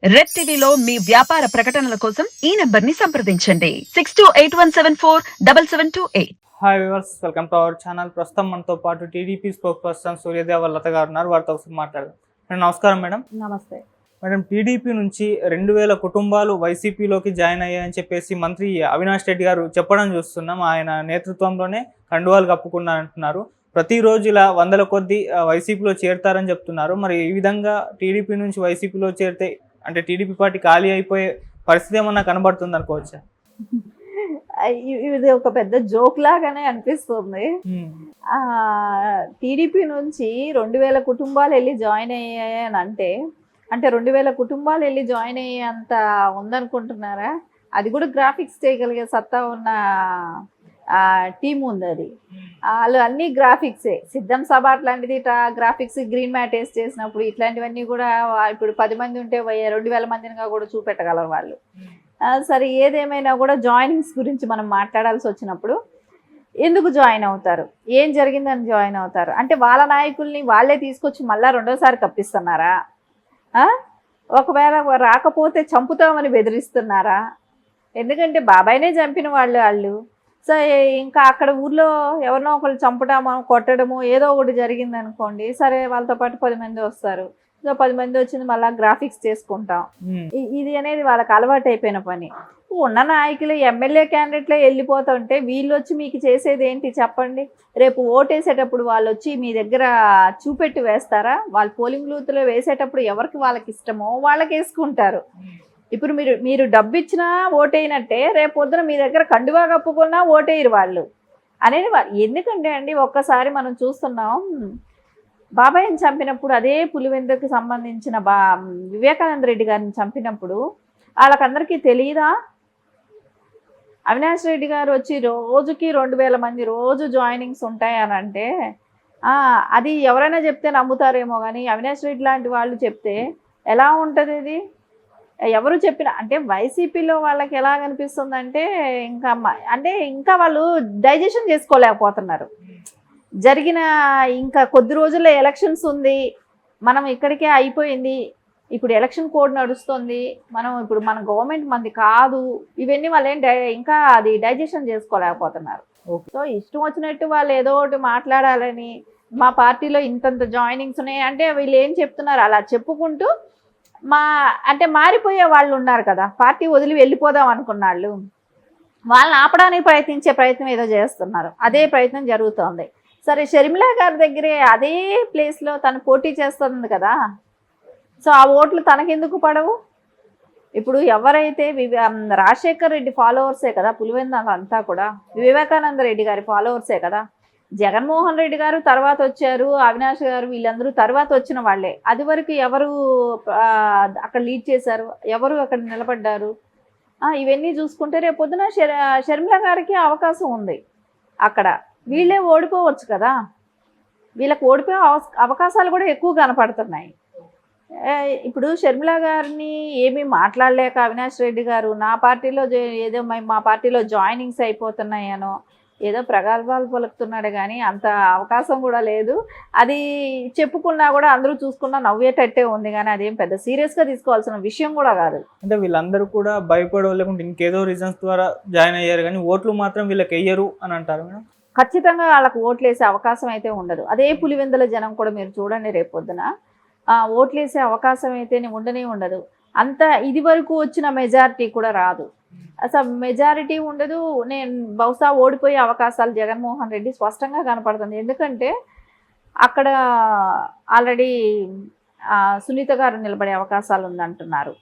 Red టీవీలో మీ వ్యాపార ప్రకటనల కోసం ఈ నెంబర్ ని సంప్రదించండి 6281747728. Hi viewers, welcome to our channel. ప్రస్తుతం మనతో పాటు టీడీపీ స్పోక్ పర్సన్ సూర్యదేవ లత గారు ఉన్నారు. వారితో ఒకసారి మాట్లాడదాం. మేడం నమస్కారం. మేడం నమస్తే. మేడం, టీడీపీ నుంచి 2000 కుటుంబాలు వైసీపీలోకి జాయిన్ అయ్యాయని చెప్పేసి మంత్రి అవినాష్ రెడ్డి గారు చెప్పడం చూస్తున్నాం. ఆయన నేతృత్వంలోనే కండువాలు కప్పుకున్నారంటున్నారు. ప్రతిరోజు ఇలా వందల కొద్దీ వైసీపీలో చేరుతారని చెప్తున్నారు. మరి ఈ విధంగా టీడీపీ నుంచి వైసీపీలో చేరితే అంటే టీడీపీ పార్టీ ఖాళీ అయిపోయే పరిస్థితి ఏమన్నా కనబడుతుంది అనుకోవచ్చా? ఇది ఒక పెద్ద జోక్ లాగానే అనిపిస్తుంది. టీడీపీ నుంచి 2000 కుటుంబాలు వెళ్ళి జాయిన్ అయ్యాయని అంటే 2000 కుటుంబాలు వెళ్ళి జాయిన్ అయ్యేంత ఉందనుకుంటున్నారా? అది కూడా గ్రాఫిక్స్ చేయగలిగే సత్తా ఉన్న టీం ఉంది. అది వాళ్ళు అన్ని గ్రాఫిక్సే. సిద్ధం సభ అట్లాంటిది గ్రాఫిక్స్ గ్రీన్ మ్యాట్ వేసి చేసినప్పుడు ఇట్లాంటివన్నీ కూడా ఇప్పుడు 10 మంది ఉంటే 2000 మందినిగా కూడా చూపెట్టగలరు వాళ్ళు. సరే, ఏదేమైనా కూడా జాయినింగ్స్ గురించి మనం మాట్లాడాల్సి వచ్చినప్పుడు ఎందుకు జాయిన్ అవుతారు, ఏం జరిగిందని జాయిన్ అవుతారు అంటే వాళ్ళ నాయకుల్ని వాళ్ళే తీసుకొచ్చి మళ్ళీ రెండోసారి కప్పిస్తున్నారా? ఒకవేళ రాకపోతే చంపుతామని బెదిరిస్తున్నారా? ఎందుకంటే బాబాయ్నే చంపిన వాళ్ళు. సో ఇంకా అక్కడ ఊర్లో ఎవరినో ఒకళ్ళు చంపడమో కొట్టడము ఏదో ఒకటి జరిగింది అనుకోండి, సరే వాళ్ళతో పాటు 10 మంది వస్తారు. సో 10 మంది వచ్చింది మళ్ళీ గ్రాఫిక్స్ చేసుకుంటాం. ఇది అనేది వాళ్ళకి అలవాటు అయిపోయిన పని. ఉన్న నాయకులు ఎమ్మెల్యే క్యాండిడేట్లే వెళ్ళిపోతుంటే వీళ్ళు వచ్చి మీకు చేసేది ఏంటి చెప్పండి? రేపు ఓటేసేటప్పుడు వాళ్ళు వచ్చి మీ దగ్గర చూపెట్టి వేస్తారా? వాళ్ళు పోలింగ్ బూత్లో వేసేటప్పుడు ఎవరికి వాళ్ళకి ఇష్టమో వాళ్ళకి వేసుకుంటారు. ఇప్పుడు మీరు డబ్బు ఇచ్చినా ఓటేయినట్టే, రేపు పొద్దున మీ దగ్గర కండువా కప్పుకున్నా ఓటేయరు వాళ్ళు అనేది. ఎందుకంటే అండి, ఒక్కసారి మనం చూస్తున్నాం, బాబాయ్ని చంపినప్పుడు అదే పులివెందుకు సంబంధించిన వివేకానంద రెడ్డి గారిని చంపినప్పుడు వాళ్ళకందరికీ తెలియదా? అవినాష్ రెడ్డి గారు వచ్చి రోజుకి 2000 మంది రోజు జాయినింగ్స్ ఉంటాయి అని అంటే అది ఎవరైనా చెప్తే నమ్ముతారేమో, కానీ అవినాష్ రెడ్డి లాంటి వాళ్ళు చెప్తే ఎలా ఉంటుంది? ఇది ఎవరు చెప్పినా అంటే వైసీపీలో వాళ్ళకి ఎలా కనిపిస్తుంది అంటే ఇంకా వాళ్ళు డైజెషన్ చేసుకోలేకపోతున్నారు. జరిగిన ఇంకా కొద్ది రోజుల్లో ఎలక్షన్స్ ఉంది, మనం ఇక్కడికే అయిపోయింది, ఇప్పుడు ఎలక్షన్ కోడ్ నడుస్తుంది, ఇప్పుడు మన గవర్నమెంట్ మంది కాదు, ఇవన్నీ వాళ్ళు ఇంకా అది డైజెషన్ చేసుకోలేకపోతున్నారు. సో ఇష్టం వచ్చినట్టు వాళ్ళు ఏదో ఒకటి మాట్లాడాలని, మా పార్టీలో ఇంతంత జాయినింగ్స్ ఉన్నాయి అంటే వీళ్ళు ఏం చెప్తున్నారు అలా చెప్పుకుంటూ మారిపోయే వాళ్ళు ఉన్నారు కదా, పార్టీ వదిలి వెళ్ళిపోదాం అనుకున్న వాళ్ళని ఆపడానికి ప్రయత్నించే ప్రయత్నం ఏదో చేస్తున్నారు. అదే ప్రయత్నం జరుగుతోంది. సరే, షర్మిల గారి దగ్గరే అదే ప్లేస్లో తను పోటీ చేస్తుంది కదా, సో ఆ ఓట్లు తనకెందుకు పడవు? ఇప్పుడు ఎవరైతే రాజశేఖర్ రెడ్డి ఫాలోవర్సే కదా పులివెందుల అంతా కూడా, వివేకానంద రెడ్డి గారి ఫాలోవర్సే కదా. జగన్మోహన్ రెడ్డి గారు తర్వాత వచ్చారు, అవినాష్ గారు వీళ్ళందరూ తర్వాత వచ్చిన వాళ్ళే. అది వరకు ఎవరు అక్కడ లీడ్ చేశారు, ఎవరు అక్కడ నిలబడ్డారు? ఇవన్నీ చూసుకుంటే రేపు పొద్దున షర్మిల గారికి అవకాశం ఉంది అక్కడ. వీళ్ళే ఓడిపోవచ్చు కదా, వీళ్ళకి ఓడిపోయే అవకాశాలు కూడా ఎక్కువ కనపడుతున్నాయి. ఇప్పుడు షర్మిల గారిని ఏమీ మాట్లాడలేక అవినాష్ రెడ్డి గారు నా పార్టీలో ఏదో మా పార్టీలో జాయినింగ్స్ అయిపోతున్నాయనో ఏదో ప్రగల్భాలు పలుకుతున్నాడు, కానీ అంత అవకాశం కూడా లేదు. అది చెప్పుకున్నా కూడా అందరూ చూసుకున్నా నవ్వేటట్టే ఉంది, కానీ అదేం పెద్ద సీరియస్గా తీసుకోవాల్సిన విషయం కూడా కాదు. అంటే వీళ్ళందరూ కూడా భయపడో లేకుంటే ఇంకేదో రీజన్స్ ద్వారా జాయిన్ అయ్యారు, కానీ ఓట్లు మాత్రం వీళ్ళకి వెయ్యరు అని అంటారు మేడం. ఖచ్చితంగా వాళ్ళకు ఓట్లు వేసే అవకాశం అయితే ఉండదు. అదే పులివెందుల జనం కూడా మీరు చూడండి, రేపు పొద్దున ఓట్లు వేసే అవకాశం అయితే ఉండనే ఉండదు. అంత ఇది వరకు వచ్చిన మెజారిటీ కూడా రాదు, అసలు మెజారిటీ ఉండదు. నేను బహుశా ఓడిపోయే అవకాశాలు జగన్మోహన్ రెడ్డి స్పష్టంగా కనపడుతుంది. ఎందుకంటే అక్కడ ఆల్రెడీ సునీత గారు నిలబడే అవకాశాలు ఉందంటున్నారు,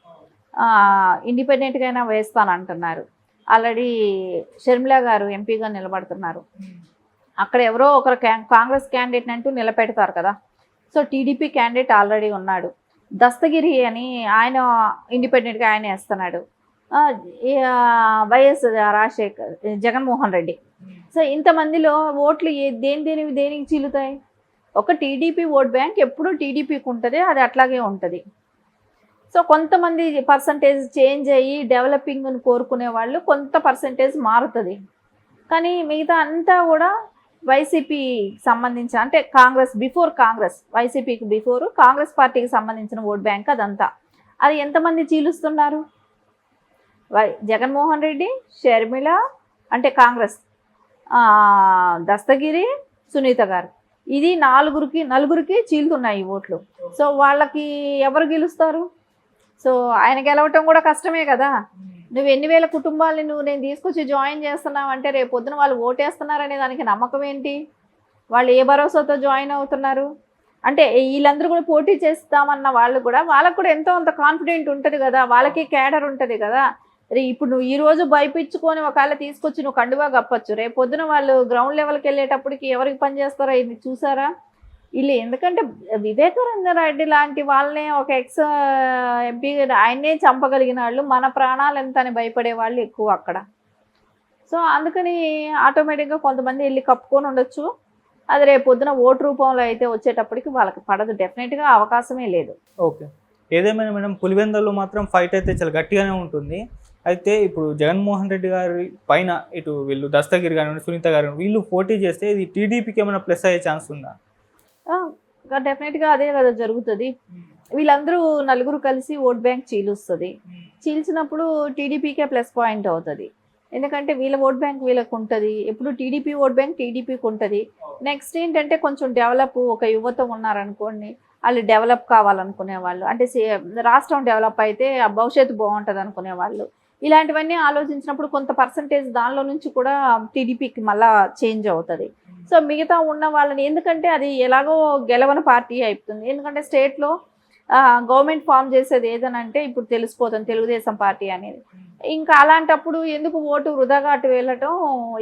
ఇండిపెండెంట్గా అయినా వేస్తానంటున్నారు. ఆల్రెడీ షర్మిల గారు ఎంపీగా నిలబడుతున్నారు. అక్కడ ఎవరో ఒకరు కాంగ్రెస్ క్యాండిడేట్ అంటూ నిలబెడతారు కదా. సో టీడీపీ క్యాండిడేట్ ఆల్రెడీ ఉన్నాడు, దస్తగిరి అని, ఆయన ఇండిపెండెంట్గా ఆయన వేస్తున్నాడు. వైఎస్ రాజశేఖర్ జగన్మోహన్ రెడ్డి. సో ఇంతమందిలో ఓట్లు దేనికి చీలుతాయి? ఒక టీడీపీ ఓట్ బ్యాంక్ ఎప్పుడూ టీడీపీకి ఉంటుంది, అది అట్లాగే ఉంటుంది. సో కొంతమంది పర్సంటేజ్ చేంజ్ అయ్యి డెవలపింగ్ను కోరుకునే వాళ్ళు కొంత పర్సంటేజ్ మారుతుంది, కానీ మిగతా అంతా కూడా వైసీపీ సంబంధించిన అంటే కాంగ్రెస్ బిఫోర్ కాంగ్రెస్ వైసీపీకి బిఫోర్ కాంగ్రెస్ పార్టీకి సంబంధించిన ఓట్ బ్యాంక్ అదంతా. అది ఎంతమంది చీలుస్తున్నారు? జగన్మోహన్ రెడ్డి, షర్మిల అంటే కాంగ్రెస్, దస్తగిరి, సునీత గారు, ఇది నలుగురికి చీలుతున్నాయి ఈ ఓట్లు. సో వాళ్ళకి ఎవరు గెలుస్తారు? సో ఆయన గెలవటం కూడా కష్టమే కదా. నువ్వు ఎన్ని వేల కుటుంబాలని నేను తీసుకొచ్చి జాయిన్ చేస్తున్నావు అంటే రేపు పొద్దున వాళ్ళు ఓటేస్తున్నారనే దానికి నమ్మకం ఏంటి? వాళ్ళు ఏ భరోసాతో జాయిన్ అవుతున్నారు? అంటే వీళ్ళందరూ కూడా పోటీ చేస్తామన్న వాళ్ళకు కూడా ఎంతో అంత కాన్ఫిడెంట్ ఉంటుంది కదా, వాళ్ళకి క్యాడర్ ఉంటుంది కదా. ఇప్పుడు నువ్వు ఈరోజు భయపించుకొని ఒకవేళ తీసుకొచ్చి నువ్వు కండువా కప్పచ్చు, రేపు పొద్దున వాళ్ళు గ్రౌండ్ లెవెల్కి వెళ్ళేటప్పటికి ఎవరికి పనిచేస్తారో ఇది చూసారా? వీళ్ళు ఎందుకంటే వివేకానంద రెడ్డి లాంటి వాళ్ళనే ఒక ఎక్స్ ఎంపీ ఆయన్నే చంపగలిగిన వాళ్ళు, మన ప్రాణాలు ఎంత అని భయపడే వాళ్ళు ఎక్కువ అక్కడ. సో అందుకని ఆటోమేటిక్గా కొంతమంది వెళ్ళి కప్పుకొని ఉండొచ్చు. అది రేపు పొద్దున ఓటు రూపంలో అయితే వచ్చేటప్పటికి వాళ్ళకి పడదు, డెఫినెట్గా అవకాశమే లేదు. ఓకే, ఏదేమైనా మేడం పులివెందుల్లో మాత్రం ఫైట్ అయితే చాలా గట్టిగానే ఉంటుంది. అయితే ఇప్పుడు జగన్మోహన్ రెడ్డి గారి పైన ఇటు వీళ్ళు దస్తగిరి గారు, సునీత గారు వీళ్ళు పోటీ చేస్తే ఇది టీడీపీకి ఏమైనా ప్లస్ అయ్యే ఛాన్స్ ఉందా? డెఫినెట్గా అదే కదా జరుగుతుంది. వీళ్ళందరూ నలుగురు కలిసి ఓట్ బ్యాంక్ చీలుస్తుంది. చీల్చినప్పుడు టీడీపీకే ప్లస్ పాయింట్ అవుతుంది. ఎందుకంటే వీళ్ళ ఓట్ బ్యాంక్ వీళ్ళకు ఉంటుంది, ఎప్పుడు టీడీపీ ఓట్ బ్యాంక్ టీడీపీకి ఉంటుంది. నెక్స్ట్ ఏంటంటే కొంచెం డెవలప్, ఒక యువత ఉన్నారనుకోండి, వాళ్ళు డెవలప్ కావాలనుకునే వాళ్ళు, అంటే రాష్ట్రం డెవలప్ అయితే ఆ భవిష్యత్తు బాగుంటుంది అనుకునే వాళ్ళు, ఇలాంటివన్నీ ఆలోచించినప్పుడు కొంత పర్సంటేజ్ దానిలో నుంచి కూడా టీడీపీకి మళ్ళా చేంజ్ అవుతుంది. సో మిగతా ఉన్న వాళ్ళని, ఎందుకంటే అది ఎలాగో గెలవని పార్టీ అయిపోతుంది. ఎందుకంటే స్టేట్లో గవర్నమెంట్ ఫామ్ చేసేది ఏదనంటే ఇప్పుడు తెలిసిపోతుంది తెలుగుదేశం పార్టీ అనేది. ఇంకా అలాంటప్పుడు ఎందుకు ఓటు వృధాగా అటు వెళ్ళటం,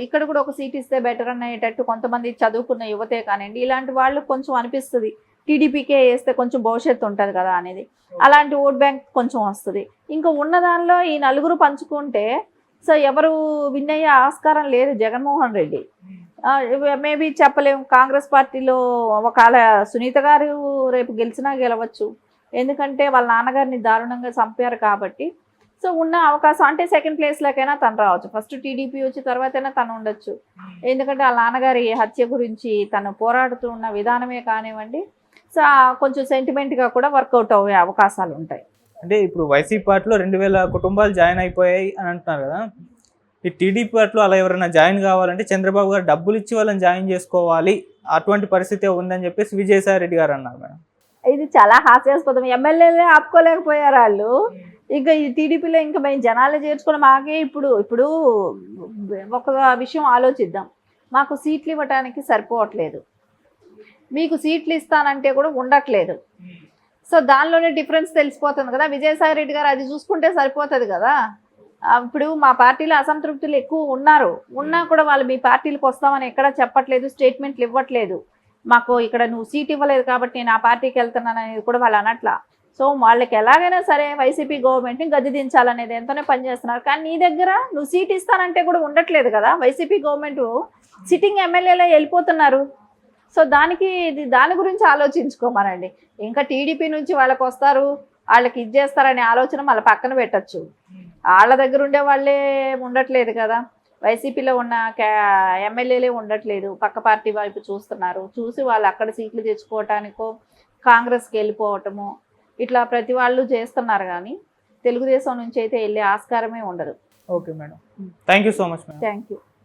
ఇక్కడ కూడా ఒక సీట్ ఇస్తే బెటర్ అనేటట్టు కొంతమంది చదువుకున్న యువతే కానివ్వండి, ఇలాంటి వాళ్ళు కొంచెం అనిపిస్తుంది టీడీపీకే వేస్తే కొంచెం భవిష్యత్తు ఉంటుంది కదా అనేది. అలాంటి ఓట్ బ్యాంక్ కొంచెం వస్తుంది. ఇంకా ఉన్న దానిలో ఈ నలుగురు పంచుకుంటే సో ఎవరు విన్ అయ్యే ఆస్కారం లేదు. జగన్మోహన్ రెడ్డి మేబీ చెప్పలేము. కాంగ్రెస్ పార్టీలో ఒకవేళ సునీత గారు రేపు గెలిచినా గెలవచ్చు, ఎందుకంటే వాళ్ళ నాన్నగారిని దారుణంగా చంపారు కాబట్టి. సో ఉన్న అవకాశం అంటే సెకండ్ ప్లేస్లోకైనా తను రావచ్చు, ఫస్ట్ టీడీపీ వచ్చి తర్వాతైనా తను ఉండొచ్చు. ఎందుకంటే వాళ్ళ నాన్నగారి హత్య గురించి తను పోరాడుతూ ఉన్న విధానమే కానివ్వండి, సో కొంచెం సెంటిమెంట్గా కూడా వర్కౌట్ అయ్యే అవకాశాలు ఉంటాయి. అంటే ఇప్పుడు వైసీపీ పార్టీలో 2000 కుటుంబాలు జాయిన్ అయిపోయాయి అని అంటున్నారు కదా, ఈ టీడీపీ పార్టీలో అలా ఎవరైనా జాయిన్ కావాలంటే చంద్రబాబు గారు డబ్బులు ఇచ్చి వాళ్ళని జాయిన్ చేసుకోవాలి, అటువంటి పరిస్థితి ఉందని చెప్పేసి విజయసాయి రెడ్డి గారు అన్నారు మేడం. ఇది చాలా హాస్యాస్పదం. ఎమ్మెల్యేలే ఆపుకోలేకపోయారు వాళ్ళు, ఇంకా ఈ టీడీపీలో ఇంకా మేము జనాలు చేర్చుకోవడం. మాకే ఇప్పుడు ఒక విషయం ఆలోచిద్దాం, మాకు సీట్లు ఇవ్వడానికి సరిపోవట్లేదు, మీకు సీట్లు ఇస్తానంటే కూడా ఉండట్లేదు. సో దానిలోనే డిఫరెన్స్ తెలిసిపోతుంది కదా. విజయసాయి రెడ్డి గారు అది చూసుకుంటే సరిపోతుంది కదా. ఇప్పుడు మా పార్టీలో అసంతృప్తులు ఎక్కువ ఉన్నా కూడా వాళ్ళు మీ పార్టీలకు వస్తామని ఎక్కడా చెప్పట్లేదు, స్టేట్మెంట్లు ఇవ్వట్లేదు. మాకు ఇక్కడ నువ్వు సీట్ ఇవ్వలేదు కాబట్టి నేను ఆ పార్టీకి వెళ్తున్నాను అనేది కూడా వాళ్ళు అనట్లా. సో వాళ్ళకి ఎలాగైనా సరే వైసీపీ గవర్నమెంట్ని గద్దె దించాలనేది ఎంతనే పనిచేస్తున్నారు. కానీ నీ దగ్గర నువ్వు సీట్ ఇస్తానంటే కూడా ఉండట్లేదు కదా. వైసీపీ గవర్నమెంట్ సిట్టింగ్ ఎమ్మెల్యేలో వెళ్ళిపోతున్నారు. సో దాని గురించి ఆలోచించుకోమనండి. ఇంకా టీడీపీ నుంచి వాళ్ళకి వస్తారు, వాళ్ళకి ఇది చేస్తారనే ఆలోచన మళ్ళీ పక్కన పెట్టచ్చు. వాళ్ళ దగ్గర ఉండే వాళ్ళే ఉండట్లేదు కదా, వైసీపీలో ఉన్న ఎమ్మెల్యేలే ఉండట్లేదు, పక్క పార్టీ వైపు చూస్తున్నారు. చూసి వాళ్ళు అక్కడ సీట్లు తెచ్చుకోవటానికో కాంగ్రెస్కి వెళ్ళిపోవటము ఇట్లా ప్రతి వాళ్ళు చేస్తున్నారు. కానీ తెలుగుదేశం నుంచి అయితే వెళ్ళే ఆస్కారమే ఉండదు. Okay madam, thank you so much madam. Thank you.